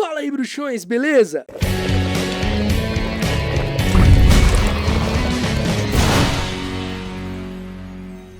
Fala aí, bruxões, beleza?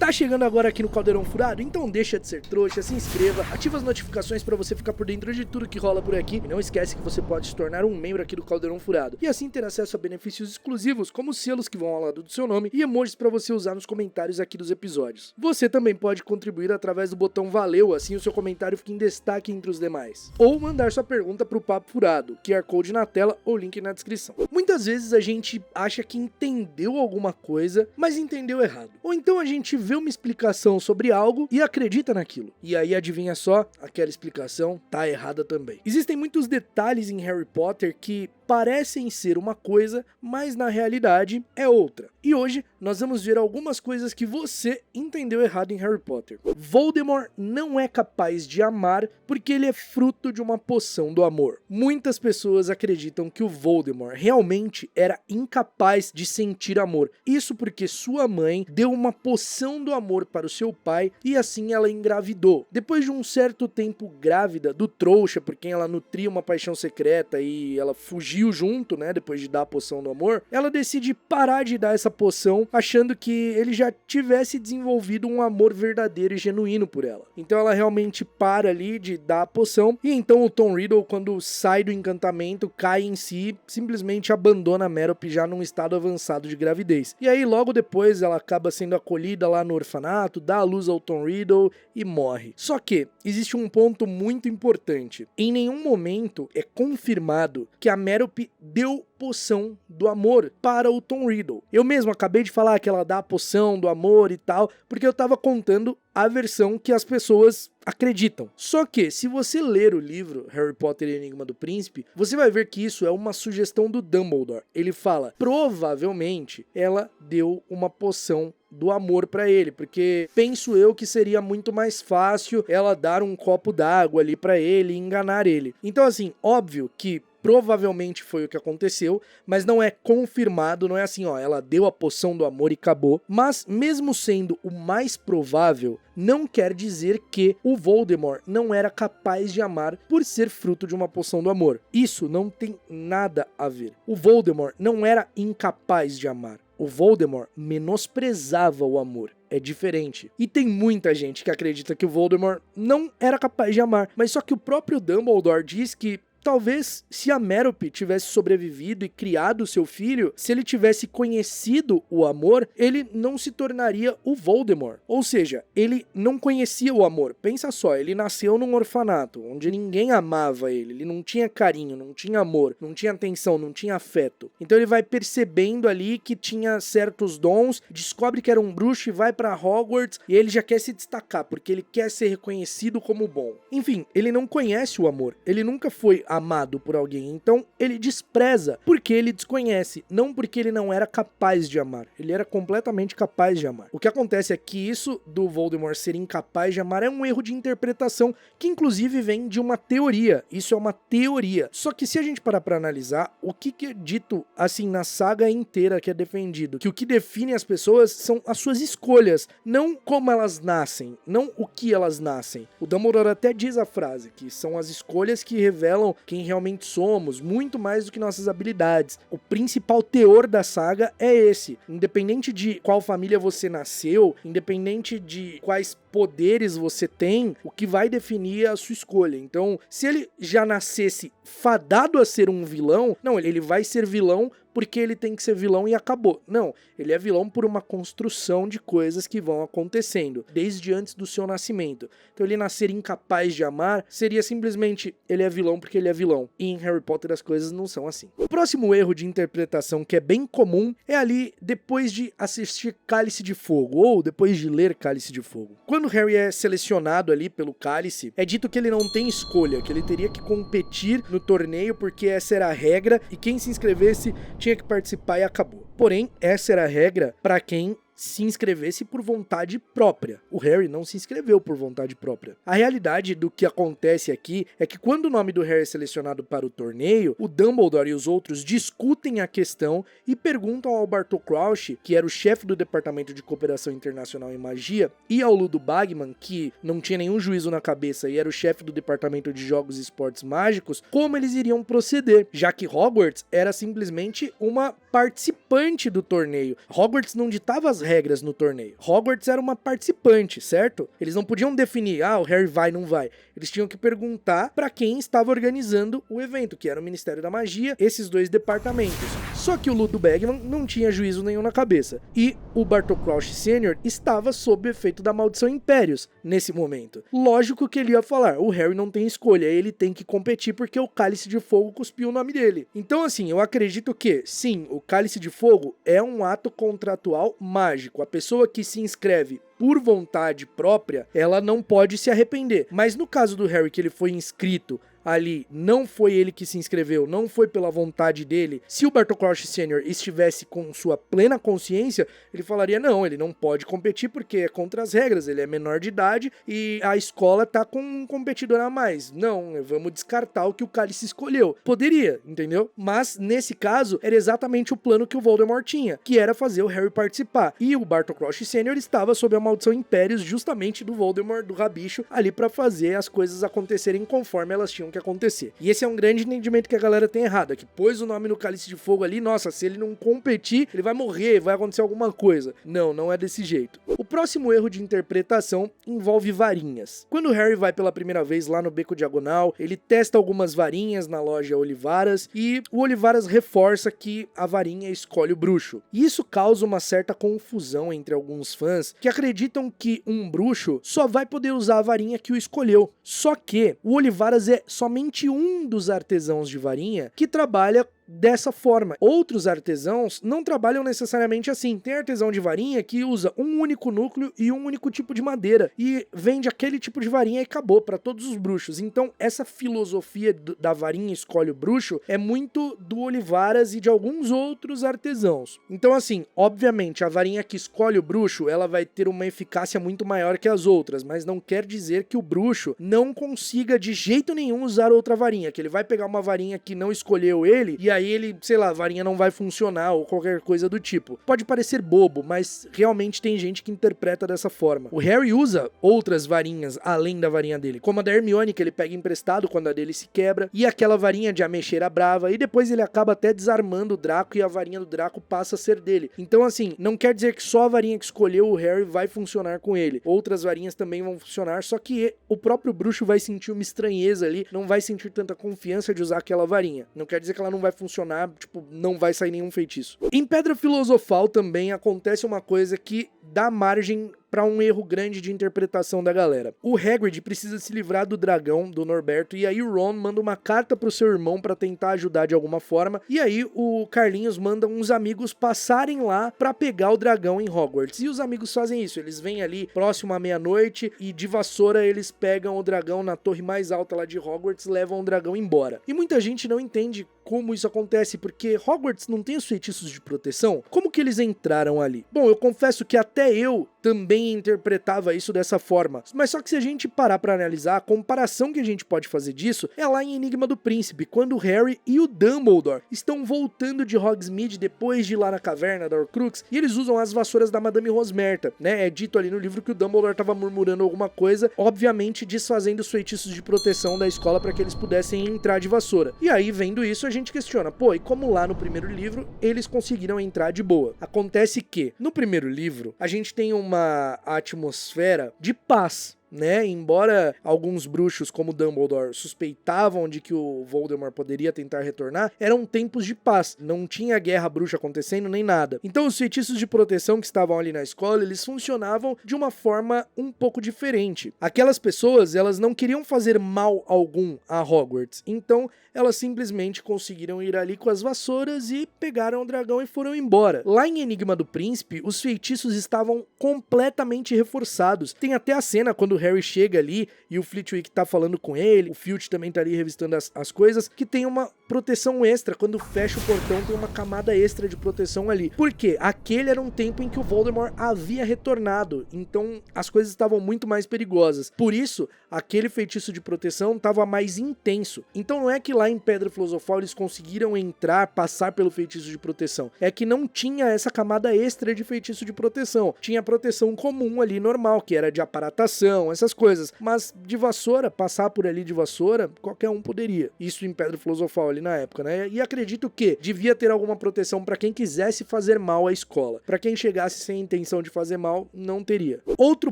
Tá chegando agora aqui no Caldeirão Furado? Então deixa de ser trouxa, se inscreva, ativa as notificações pra você ficar por dentro de tudo que rola por aqui e não esquece que você pode se tornar um membro aqui do Caldeirão Furado e assim ter acesso a benefícios exclusivos como selos que vão ao lado do seu nome e emojis pra você usar nos comentários aqui dos episódios. Você também pode contribuir através do botão valeu, assim o seu comentário fica em destaque entre os demais. Ou mandar sua pergunta pro Papo Furado, QR Code na tela ou link na descrição. Muitas vezes a gente acha que entendeu alguma coisa, mas entendeu errado. Ou então a gente vê uma explicação sobre algo e acredita naquilo. E aí, adivinha só, aquela explicação tá errada também. Existem muitos detalhes em Harry Potter que parecem ser uma coisa, mas na realidade é outra. E hoje nós vamos ver algumas coisas que você entendeu errado em Harry Potter. Voldemort não é capaz de amar porque ele é fruto de uma poção do amor. Muitas pessoas acreditam que o Voldemort realmente era incapaz de sentir amor. Isso porque sua mãe deu uma poção do amor para o seu pai e assim ela engravidou. Depois de um certo tempo grávida do trouxa por quem ela nutria uma paixão secreta e ela fugiu junto, né, depois de dar a poção do amor, ela decide parar de dar essa poção, achando que ele já tivesse desenvolvido um amor verdadeiro e genuíno por ela. Então ela realmente para ali de dar a poção, e então o Tom Riddle, quando sai do encantamento, cai em si, simplesmente abandona a Merope já num estado avançado de gravidez. E aí logo depois ela acaba sendo acolhida lá no orfanato, dá a luz ao Tom Riddle e morre. Só que existe um ponto muito importante. Em nenhum momento é confirmado que a Merope deu poção do amor para o Tom Riddle. Eu mesmo acabei de falar que ela dá a poção do amor e tal, porque eu tava contando a versão que as pessoas acreditam. Só que, se você ler o livro Harry Potter e o Enigma do Príncipe, você vai ver que isso é uma sugestão do Dumbledore. Ele fala, provavelmente ela deu uma poção do amor pra ele, porque penso eu que seria muito mais fácil ela dar um copo d'água ali pra ele e enganar ele. Então assim, óbvio que provavelmente foi o que aconteceu, mas não é confirmado, não é assim, ó, ela deu a poção do amor e acabou. Mas mesmo sendo o mais provável, não quer dizer que o Voldemort não era capaz de amar por ser fruto de uma poção do amor. Isso não tem nada a ver. O Voldemort não era incapaz de amar. O Voldemort menosprezava o amor. É diferente. E tem muita gente que acredita que o Voldemort não era capaz de amar, mas só que o próprio Dumbledore diz que talvez se a Merope tivesse sobrevivido e criado seu filho, se ele tivesse conhecido o amor, ele não se tornaria o Voldemort. Ou seja, ele não conhecia o amor. Pensa só, ele nasceu num orfanato, onde ninguém amava ele, ele não tinha carinho, não tinha amor, não tinha atenção, não tinha afeto. Então ele vai percebendo ali que tinha certos dons, descobre que era um bruxo e vai pra Hogwarts e ele já quer se destacar, porque ele quer ser reconhecido como bom. Enfim, ele não conhece o amor, ele nunca foi amado por alguém, então ele despreza porque ele desconhece, não porque ele não era capaz de amar, ele era completamente capaz de amar. O que acontece é que isso do Voldemort ser incapaz de amar é um erro de interpretação que inclusive vem de uma teoria, isso é uma teoria, só que se a gente parar pra analisar, o que é dito assim na saga inteira que é defendido, que o que define as pessoas são as suas escolhas, não como elas nascem, não o que elas nascem. O Dumbledore até diz a frase, que são as escolhas que revelam quem realmente somos, muito mais do que nossas habilidades. O principal teor da saga é esse. Independente de qual família você nasceu, independente de quais poderes você tem, o que vai definir é a sua escolha. Então, se ele já nascesse fadado a ser um vilão, não, ele vai ser vilão porque ele tem que ser vilão e acabou. Não, ele é vilão por uma construção de coisas que vão acontecendo, desde antes do seu nascimento. Então ele nascer incapaz de amar seria simplesmente, ele é vilão porque ele é vilão. E em Harry Potter as coisas não são assim. O próximo erro de interpretação que é bem comum é ali depois de assistir Cálice de Fogo, ou depois de ler Cálice de Fogo. Quando Harry é selecionado ali pelo Cálice, é dito que ele não tem escolha, que ele teria que competir no torneio porque essa era a regra e quem se inscrevesse tinha que participar e acabou. Porém, essa era a regra para quem se inscrevesse por vontade própria. O Harry não se inscreveu por vontade própria. A realidade do que acontece aqui é que quando o nome do Harry é selecionado para o torneio, o Dumbledore e os outros discutem a questão e perguntam ao Bartol Crouch, que era o chefe do Departamento de Cooperação Internacional em Magia, e ao Ludo Bagman, que não tinha nenhum juízo na cabeça e era o chefe do Departamento de Jogos e Esportes Mágicos, como eles iriam proceder, já que Hogwarts era simplesmente uma participante do torneio. Hogwarts não ditava as regras no torneio. Hogwarts era uma participante, certo? Eles não podiam definir, o Harry vai, não vai. Eles tinham que perguntar para quem estava organizando o evento, que era o Ministério da Magia, esses dois departamentos. Só que o Ludo Bagman não tinha juízo nenhum na cabeça. E o Bartol Crouch Sr. estava sob o efeito da maldição Impérios nesse momento. Lógico que ele ia falar, o Harry não tem escolha, ele tem que competir porque o Cálice de Fogo cuspiu o nome dele. Então assim, eu acredito que, sim, o Cálice de Fogo é um ato contratual mágico. A pessoa que se inscreve por vontade própria, ela não pode se arrepender. Mas no caso do Harry, que ele foi inscrito ali, não foi ele que se inscreveu, não foi pela vontade dele. Se o Bartol Crouch Sr. estivesse com sua plena consciência, ele falaria, não, ele não pode competir porque é contra as regras, ele é menor de idade e a escola tá com um competidor a mais. Não, vamos descartar o que o Cálice escolheu. Poderia, entendeu? Mas, nesse caso, era exatamente o plano que o Voldemort tinha, que era fazer o Harry participar. E o Bartol Crouch Sr. estava sob a maldição Impérios justamente do Voldemort, do Rabicho, ali pra fazer as coisas acontecerem conforme elas tinham que acontecer. E esse é um grande entendimento que a galera tem errado, é que pôs o nome no Cálice de Fogo ali, nossa, se ele não competir, ele vai morrer, vai acontecer alguma coisa. Não, não é desse jeito. O próximo erro de interpretação envolve varinhas. Quando o Harry vai pela primeira vez lá no Beco Diagonal, ele testa algumas varinhas na loja Olivaras e o Olivaras reforça que a varinha escolhe o bruxo. E isso causa uma certa confusão entre alguns fãs que acreditam que um bruxo só vai poder usar a varinha que o escolheu. Só que o Olivaras é somente um dos artesãos de varinha que trabalha dessa forma. Outros artesãos não trabalham necessariamente assim. Tem artesão de varinha que usa um único núcleo e um único tipo de madeira e vende aquele tipo de varinha e acabou para todos os bruxos. Então essa filosofia da varinha escolhe o bruxo é muito do Olivaras e de alguns outros artesãos. Então assim, obviamente a varinha que escolhe o bruxo, ela vai ter uma eficácia muito maior que as outras, mas não quer dizer que o bruxo não consiga de jeito nenhum usar outra varinha, que ele vai pegar uma varinha que não escolheu ele e aí ele, sei lá, a varinha não vai funcionar ou qualquer coisa do tipo. Pode parecer bobo, mas realmente tem gente que interpreta dessa forma. O Harry usa outras varinhas além da varinha dele, como a da Hermione, que ele pega emprestado quando a dele se quebra, e aquela varinha de ameixeira brava, e depois ele acaba até desarmando o Draco e a varinha do Draco passa a ser dele. Então assim, não quer dizer que só a varinha que escolheu o Harry vai funcionar com ele. Outras varinhas também vão funcionar, só que o próprio bruxo vai sentir uma estranheza ali, não vai sentir tanta confiança de usar aquela varinha. Não quer dizer que ela não vai funcionar, tipo, não vai sair nenhum feitiço. Em Pedra Filosofal também acontece uma coisa que dá margem para um erro grande de interpretação da galera. O Hagrid precisa se livrar do dragão, do Norberto, e aí o Ron manda uma carta pro seu irmão para tentar ajudar de alguma forma, e aí o Carlinhos manda uns amigos passarem lá para pegar o dragão em Hogwarts. E os amigos fazem isso, eles vêm ali próximo à meia-noite e de vassoura eles pegam o dragão na torre mais alta lá de Hogwarts, levam o dragão embora. E muita gente não entende como isso acontece, porque Hogwarts não tem os feitiços de proteção. Como que eles entraram ali? Bom, eu confesso que até eu também interpretava isso dessa forma. Mas só que se a gente parar pra analisar, a comparação que a gente pode fazer disso é lá em Enigma do Príncipe, quando o Harry e o Dumbledore estão voltando de Hogsmeade depois de ir lá na caverna da Horcrux, e eles usam as vassouras da Madame Rosmerta, né? É dito ali no livro que o Dumbledore tava murmurando alguma coisa, obviamente desfazendo os feitiços de proteção da escola para que eles pudessem entrar de vassoura. E aí, vendo isso, a gente questiona, pô, e como lá no primeiro livro eles conseguiram entrar de boa? Acontece que, no primeiro livro, a gente tem uma atmosfera de paz, né? Embora alguns bruxos como Dumbledore suspeitavam de que o Voldemort poderia tentar retornar, eram tempos de paz, não tinha guerra bruxa acontecendo nem nada. Então os feitiços de proteção que estavam ali na escola, eles funcionavam de uma forma um pouco diferente. Aquelas pessoas, elas não queriam fazer mal algum a Hogwarts, então elas simplesmente conseguiram ir ali com as vassouras e pegaram o dragão e foram embora. Lá em Enigma do Príncipe, os feitiços estavam completamente reforçados. Tem até a cena quando o Harry chega ali e o Flitwick tá falando com ele, o Filch também tá ali revistando as coisas, que tem uma proteção extra. Quando fecha o portão, tem uma camada extra de proteção ali. Por quê? Aquele era um tempo em que o Voldemort havia retornado, então as coisas estavam muito mais perigosas. Por isso, aquele feitiço de proteção estava mais intenso. Então não é que lá em Pedra Filosofal eles conseguiram entrar, passar pelo feitiço de proteção. É que não tinha essa camada extra de feitiço de proteção. Tinha a proteção comum ali, normal, que era de aparatação, essas coisas. Mas de vassoura, passar por ali de vassoura, qualquer um poderia. Isso em Pedra Filosofal ali na época, né? E acredito que devia ter alguma proteção para quem quisesse fazer mal à escola. Para quem chegasse sem intenção de fazer mal, não teria. Outro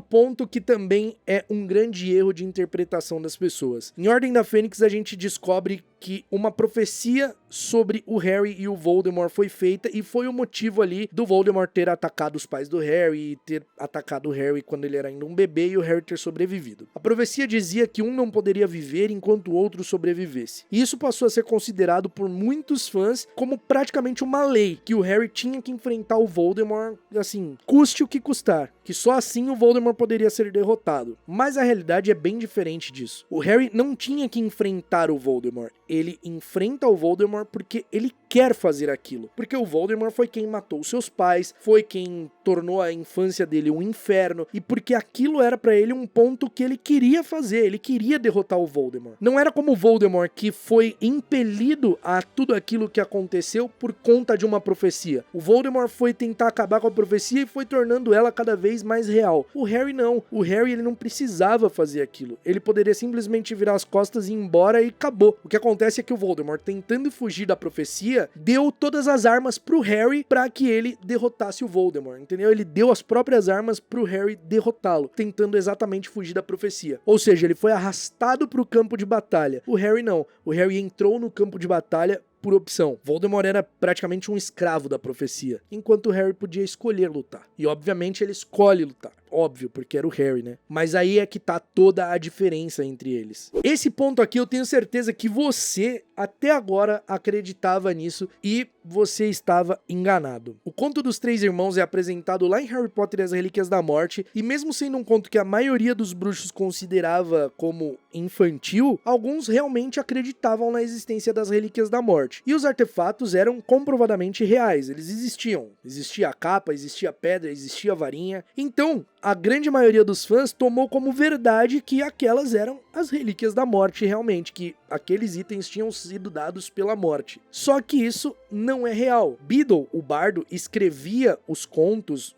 ponto que também é um grande erro de interpretação das pessoas. Em Ordem da Fênix, a gente descobre que uma profecia sobre o Harry e o Voldemort foi feita e foi o motivo ali do Voldemort ter atacado os pais do Harry e ter atacado o Harry quando ele era ainda um bebê e o Harry ter sobrevivido. A profecia dizia que um não poderia viver enquanto o outro sobrevivesse. E isso passou a ser considerado por muitos fãs como praticamente uma lei, que o Harry tinha que enfrentar o Voldemort, assim, custe o que custar, que só assim o Voldemort poderia ser derrotado. Mas a realidade é bem diferente disso. O Harry não tinha que enfrentar o Voldemort. Ele enfrenta o Voldemort porque ele quer fazer aquilo. Porque o Voldemort foi quem matou seus pais, foi quem tornou a infância dele um inferno, e porque aquilo era pra ele um ponto que ele queria fazer, ele queria derrotar o Voldemort. Não era como o Voldemort que foi impelido a tudo aquilo que aconteceu por conta de uma profecia. O Voldemort foi tentar acabar com a profecia e foi tornando ela cada vez mais real. O Harry não. O Harry ele não precisava fazer aquilo. Ele poderia simplesmente virar as costas e ir embora e acabou. O que acontece é que o Voldemort, tentando fugir da profecia, deu todas as armas pro Harry para que ele derrotasse o Voldemort, entendeu? Ele deu as próprias armas pro Harry derrotá-lo, tentando exatamente fugir da profecia. Ou seja, ele foi arrastado pro campo de batalha. O Harry não. O Harry entrou no campo de batalha por opção. Voldemort era praticamente um escravo da profecia, enquanto o Harry podia escolher lutar. E obviamente ele escolhe lutar. Óbvio, porque era o Harry, né? Mas aí é que tá toda a diferença entre eles. Esse ponto aqui eu tenho certeza que você até agora acreditava nisso e você estava enganado. O conto dos três irmãos é apresentado lá em Harry Potter e as Relíquias da Morte, e mesmo sendo um conto que a maioria dos bruxos considerava como infantil, alguns realmente acreditavam na existência das Relíquias da Morte. E os artefatos eram comprovadamente reais, eles existiam. Existia a capa, existia a pedra, existia a varinha. Então, a grande maioria dos fãs tomou como verdade que aquelas eram as Relíquias da Morte realmente, que aqueles itens tinham sido dados pela morte. Só que isso não é real. Beedle, o bardo, escrevia os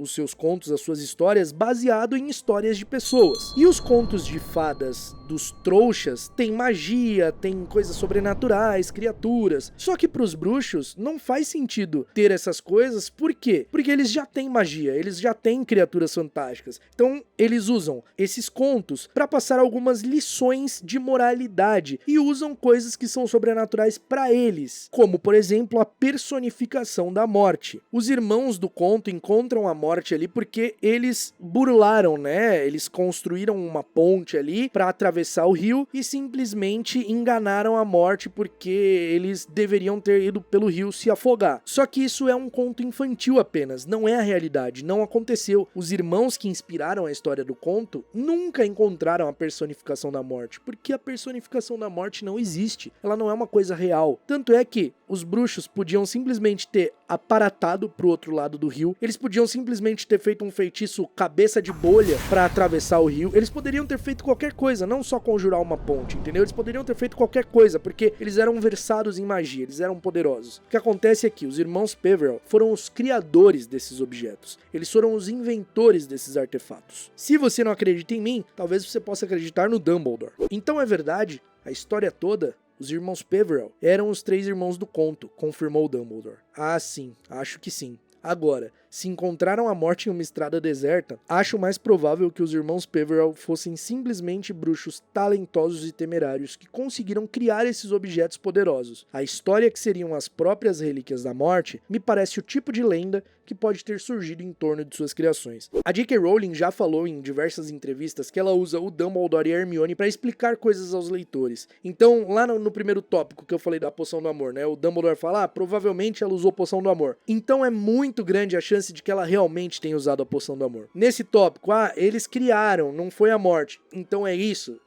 seus contos, as suas histórias, baseado em histórias de pessoas. E os contos de fadas dos trouxas têm magia, tem coisas sobrenaturais, criaturas. Só que pros bruxos não faz sentido ter essas coisas, por quê? Porque eles já têm magia, eles já têm criaturas fantásticas. Então eles usam esses contos para passar algumas lições de moralidade e usam coisas que são sobrenaturais para eles, como por exemplo a personificação da morte. Os irmãos do conto encontram a morte ali porque eles burlaram, né? Eles construíram uma ponte ali para atravessar o rio e simplesmente enganaram a morte porque eles deveriam ter ido pelo rio se afogar. Só que isso é um conto infantil apenas, não é a realidade, não aconteceu. Os irmãos que inspiraram a história do conto nunca encontraram a personificação da morte, porque a personificação da morte não existe, ela não é uma coisa real. Tanto é que os bruxos podiam simplesmente ter aparatado pro outro lado do rio, eles podiam simplesmente ter feito um feitiço cabeça de bolha para atravessar o rio, eles poderiam ter feito qualquer coisa, não só conjurar uma ponte, entendeu? Eles poderiam ter feito qualquer coisa, porque eles eram versados em magia, eles eram poderosos. O que acontece é que os irmãos Peverell foram os criadores desses objetos, eles foram os inventores desses artefatos. Se você não acredita em mim, talvez você possa acreditar no Dumbledore. Então é verdade, a história toda, os irmãos Peverell eram os três irmãos do conto, confirmou Dumbledore. Ah, sim, acho que sim. Agora, se encontraram a morte em uma estrada deserta, acho mais provável que os irmãos Peverell fossem simplesmente bruxos talentosos e temerários que conseguiram criar esses objetos poderosos. A história que seriam as próprias Relíquias da Morte me parece o tipo de lenda que pode ter surgido em torno de suas criações. A J.K. Rowling já falou em diversas entrevistas que ela usa o Dumbledore e a Hermione para explicar coisas aos leitores. Então, lá no primeiro tópico que eu falei da poção do amor, né, o Dumbledore fala, provavelmente ela usou poção do amor. Então é muito grande a chance chance de que ela realmente tenha usado a poção do amor. Nesse tópico, eles criaram, não foi a morte. Então é isso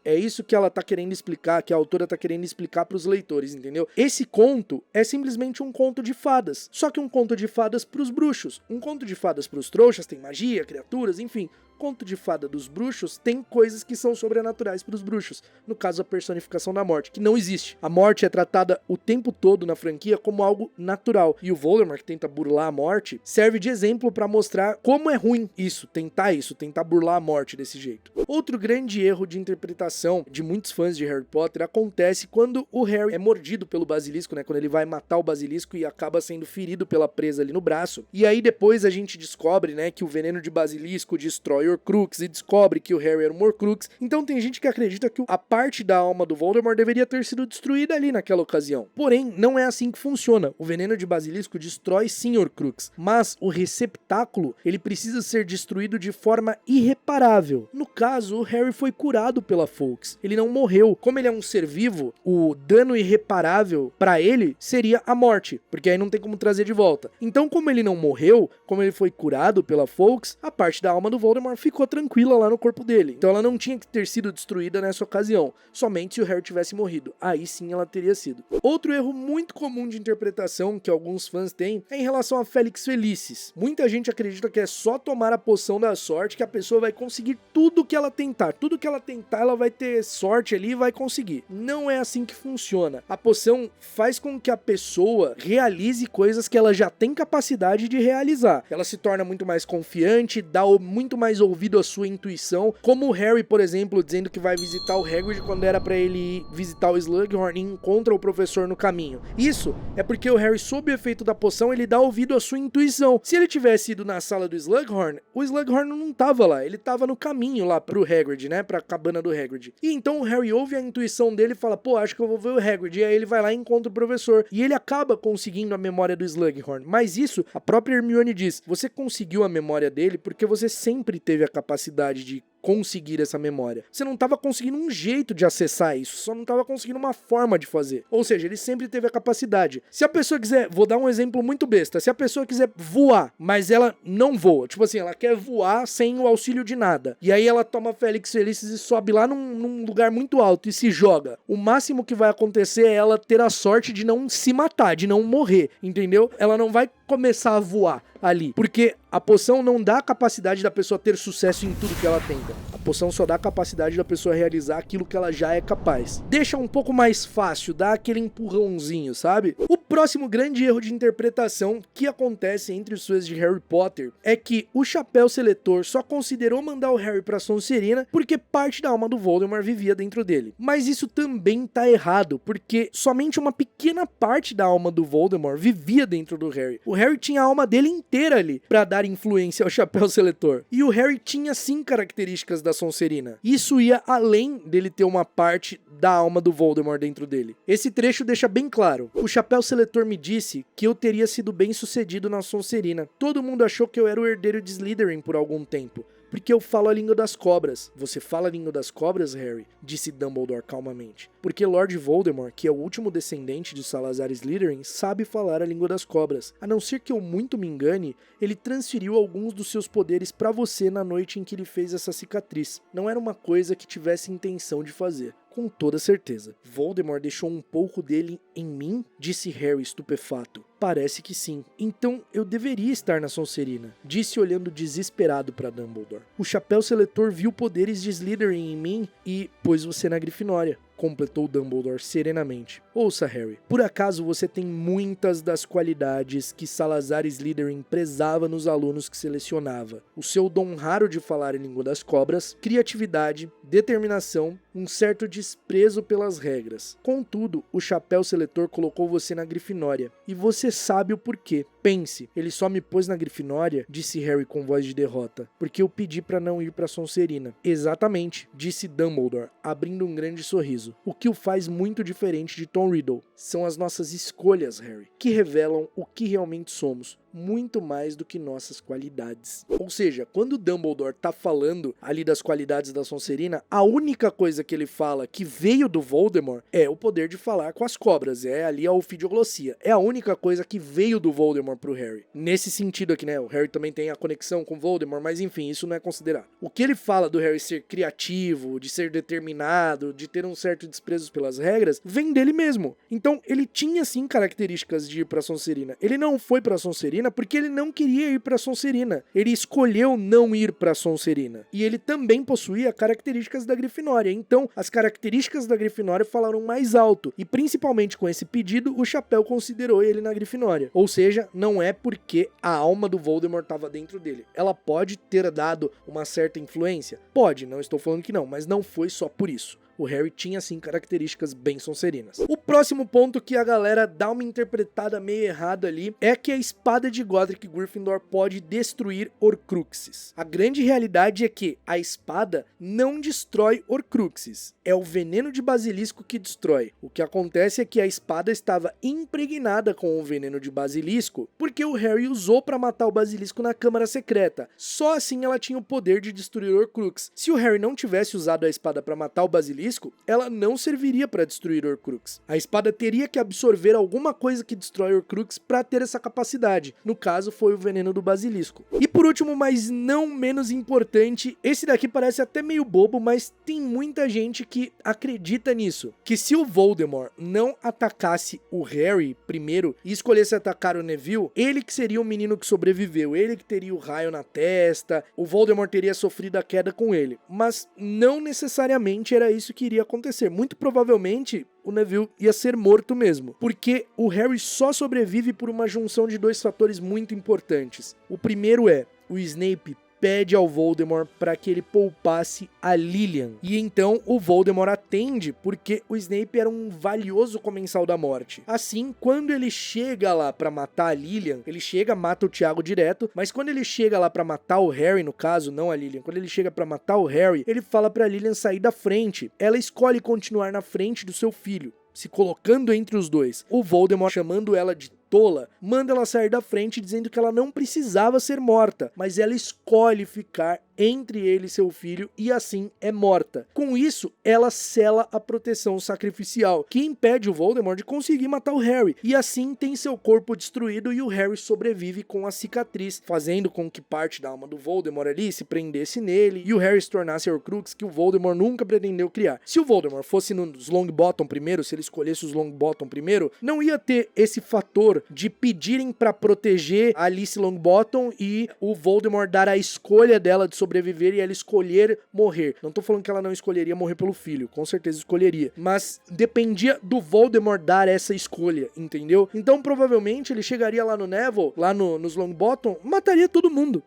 que ela tá querendo explicar, que a autora tá querendo explicar pros leitores, entendeu? Esse conto é simplesmente um conto de fadas, só que um conto de fadas pros bruxos. Um conto de fadas pros trouxas tem magia, criaturas, enfim. Conto de fada dos bruxos tem coisas que são sobrenaturais para os bruxos. No caso, a personificação da morte, que não existe. A morte é tratada o tempo todo na franquia como algo natural. E o Voldemort, que tenta burlar a morte, serve de exemplo para mostrar como é ruim tentar burlar a morte desse jeito. Outro grande erro de interpretação de muitos fãs de Harry Potter acontece quando o Harry é mordido pelo basilisco, né? Quando ele vai matar o basilisco e acaba sendo ferido pela presa ali no braço. E aí depois a gente descobre, né, que o veneno de basilisco destrói Horcrux e descobre que o Harry era um Horcrux. Então tem gente que acredita que a parte da alma do Voldemort deveria ter sido destruída ali naquela ocasião. Porém, não é assim que funciona. O veneno de basilisco destrói sim Horcrux, mas o receptáculo, ele precisa ser destruído de forma irreparável. No caso, o Harry foi curado pela Fawkes. Ele não morreu. Como ele é um ser vivo, o dano irreparável pra ele seria a morte, porque aí não tem como trazer de volta. Então, como ele não morreu, como ele foi curado pela Fawkes, a parte da alma do Voldemort ficou tranquila lá no corpo dele. Então ela não tinha que ter sido destruída nessa ocasião. Somente se o Harry tivesse morrido. Aí sim ela teria sido. Outro erro muito comum de interpretação que alguns fãs têm é em relação a Felix Felicis. Muita gente acredita que é só tomar a poção da sorte que a pessoa vai conseguir tudo que ela tentar. Tudo que ela tentar, ela vai ter sorte ali e vai conseguir. Não é assim que funciona. A poção faz com que a pessoa realize coisas que ela já tem capacidade de realizar. Ela se torna muito mais confiante, dá muito mais ouvido à sua intuição, como o Harry, por exemplo, dizendo que vai visitar o Hagrid quando era pra ele ir visitar o Slughorn e encontra o professor no caminho. Isso é porque o Harry, sob o efeito da poção, ele dá ouvido à sua intuição. Se ele tivesse ido na sala do Slughorn, o Slughorn não tava lá, ele tava no caminho lá pro Hagrid, né, pra cabana do Hagrid. E então o Harry ouve a intuição dele e fala, pô, acho que eu vou ver o Hagrid, e aí ele vai lá e encontra o professor, e ele acaba conseguindo a memória do Slughorn. Mas isso, a própria Hermione diz, você conseguiu a memória dele porque você sempre teve a capacidade de conseguir essa memória. Você não estava conseguindo um jeito de acessar isso, só não estava conseguindo uma forma de fazer. Ou seja, ele sempre teve a capacidade. Se a pessoa quiser, vou dar um exemplo muito besta, se a pessoa quiser voar, mas ela não voa, tipo assim, ela quer voar sem o auxílio de nada, e aí ela toma Felix Felicis e sobe lá num lugar muito alto e se joga, o máximo que vai acontecer é ela ter a sorte de não se matar, de não morrer, entendeu? Ela não vai começar a voar ali, porque a poção não dá a capacidade da pessoa ter sucesso em tudo que ela tenta. A poção só dá a capacidade da pessoa realizar aquilo que ela já é capaz. Deixa um pouco mais fácil, dá aquele empurrãozinho, sabe? O próximo grande erro de interpretação que acontece entre os fãs de Harry Potter é que o Chapéu Seletor só considerou mandar o Harry pra Sonserina porque parte da alma do Voldemort vivia dentro dele. Mas isso também tá errado, porque somente uma pequena parte da alma do Voldemort vivia dentro do Harry. O Harry tinha a alma dele inteira ali pra dar influência ao Chapéu Seletor. E o Harry tinha sim características da Sonserina. Isso ia além dele ter uma parte da alma do Voldemort dentro dele. Esse trecho deixa bem claro. O Chapéu Seletor me disse que eu teria sido bem sucedido na Sonserina. Todo mundo achou que eu era o herdeiro de Slytherin por algum tempo, porque eu falo a língua das cobras. Você fala a língua das cobras, Harry? Disse Dumbledore calmamente. Porque Lord Voldemort, que é o último descendente de Salazar Slytherin, sabe falar a língua das cobras. A não ser que eu muito me engane, ele transferiu alguns dos seus poderes pra você na noite em que ele fez essa cicatriz. Não era uma coisa que tivesse intenção de fazer. Com toda certeza. Voldemort deixou um pouco dele em mim? Disse Harry estupefato. Parece que sim. Então eu deveria estar na Sonserina, disse olhando desesperado para Dumbledore. O Chapéu Seletor viu poderes de Slytherin em mim e pôs você na Grifinória, completou Dumbledore serenamente. Ouça, Harry, por acaso você tem muitas das qualidades que Salazar Slytherin prezava nos alunos que selecionava. O seu dom raro de falar em língua das cobras, criatividade, determinação, um certo desprezo pelas regras. Contudo, o Chapéu Seletor colocou você na Grifinória, e você sabe o porquê. Pense, ele só me pôs na Grifinória, disse Harry com voz de derrota, porque eu pedi pra não ir pra Sonserina. Exatamente, disse Dumbledore, abrindo um grande sorriso. O que o faz muito diferente de Tom Riddle. São as nossas escolhas, Harry, que revelam o que realmente somos. muito mais do que nossas qualidades. Ou seja, quando o Dumbledore tá falando ali das qualidades da Sonserina, a única coisa que ele fala que veio do Voldemort é o poder de falar com as cobras, é ali a ofidioglosia. É a única coisa que veio do Voldemort pro Harry. Nesse sentido aqui, né, o Harry também tem a conexão com o Voldemort, mas enfim, isso não é considerado. O que ele fala do Harry ser criativo, de ser determinado, de ter um certo desprezo pelas regras, vem dele mesmo. Então, ele tinha sim características de ir pra Sonserina. Ele não foi pra Sonserina porque ele não queria ir pra Sonserina. Ele escolheu não ir pra Sonserina. E ele também possuía características da Grifinória. Então, as características da Grifinória falaram mais alto. E principalmente com esse pedido, o Chapéu considerou ele na Grifinória. Ou seja, não é porque a alma do Voldemort estava dentro dele. Ela pode ter dado uma certa influência? Pode, não estou falando que não, mas não foi só por isso. O Harry tinha, sim, características bem sonserinas. O próximo ponto que a galera dá uma interpretada meio errada ali é que a espada de Godric Gryffindor pode destruir Horcruxes. A grande realidade é que a espada não destrói Horcruxes. É o veneno de basilisco que destrói. O que acontece é que a espada estava impregnada com o veneno de basilisco porque o Harry usou para matar o basilisco na Câmara Secreta. Só assim ela tinha o poder de destruir Horcrux. Se o Harry não tivesse usado a espada para matar o basilisco, ela não serviria para destruir Horcrux. A espada teria que absorver alguma coisa que destrói Horcrux para ter essa capacidade. No caso, foi o veneno do basilisco. E por último, mas não menos importante, esse daqui parece até meio bobo, mas tem muita gente que acredita nisso. Que se o Voldemort não atacasse o Harry primeiro e escolhesse atacar o Neville, ele que seria o menino que sobreviveu, ele que teria o raio na testa, o Voldemort teria sofrido a queda com ele. Mas não necessariamente era isso que iria acontecer. Muito provavelmente o Neville ia ser morto mesmo, porque o Harry só sobrevive por uma junção de dois fatores muito importantes. O primeiro é o Snape pede ao Voldemort para que ele poupasse a Lilian. E então o Voldemort atende porque o Snape era um valioso comensal da morte. Assim, quando ele chega lá para matar a Lilian, ele chega, mata o Tiago direto, mas quando ele chega lá para matar o Harry, no caso, não a Lilian, quando ele chega para matar o Harry, ele fala para Lilian sair da frente. Ela escolhe continuar na frente do seu filho, se colocando entre os dois. O Voldemort, chamando ela de tola, manda ela sair da frente dizendo que ela não precisava ser morta, mas ela escolhe ficar entre ele e seu filho e assim é morta. Com isso, ela sela a proteção sacrificial, que impede o Voldemort de conseguir matar o Harry, e assim tem seu corpo destruído e o Harry sobrevive com a cicatriz, fazendo com que parte da alma do Voldemort ali se prendesse nele e o Harry se tornasse a Horcrux que o Voldemort nunca pretendeu criar. Se o Voldemort fosse nos Longbottom primeiro, se ele escolhesse os Longbottom primeiro, não ia ter esse fator de pedirem pra proteger a Alice Longbottom e o Voldemort dar a escolha dela de sobreviver e ela escolher morrer. Não tô falando que ela não escolheria morrer pelo filho, com certeza escolheria, mas dependia do Voldemort dar essa escolha, entendeu? Então provavelmente ele chegaria lá no Neville, lá nos Longbottom, mataria todo mundo,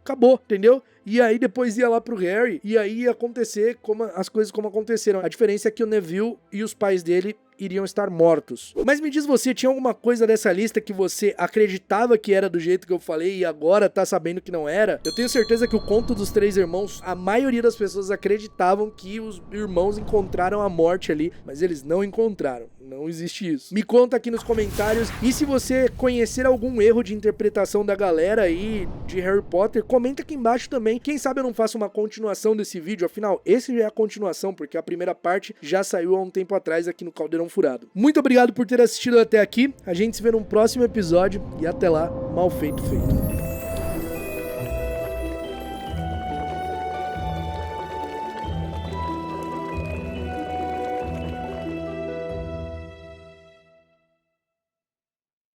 acabou, entendeu? E aí depois ia lá pro Harry, e aí ia acontecer as coisas como aconteceram. A diferença é que o Neville e os pais dele iriam estar mortos. Mas me diz você, tinha alguma coisa dessa lista que você acreditava que era do jeito que eu falei e agora tá sabendo que não era? Eu tenho certeza que o conto dos três irmãos, a maioria das pessoas acreditavam que os irmãos encontraram a morte ali, mas eles não encontraram. Não existe isso. Me conta aqui nos comentários, e se você conhecer algum erro de interpretação da galera aí de Harry Potter, comenta aqui embaixo também. Quem sabe eu não faço uma continuação desse vídeo, afinal, esse já é a continuação, porque a primeira parte já saiu há um tempo atrás aqui no Caldeirão Furado. Muito obrigado por ter assistido até aqui, a gente se vê num próximo episódio, e até lá, mal feito feito.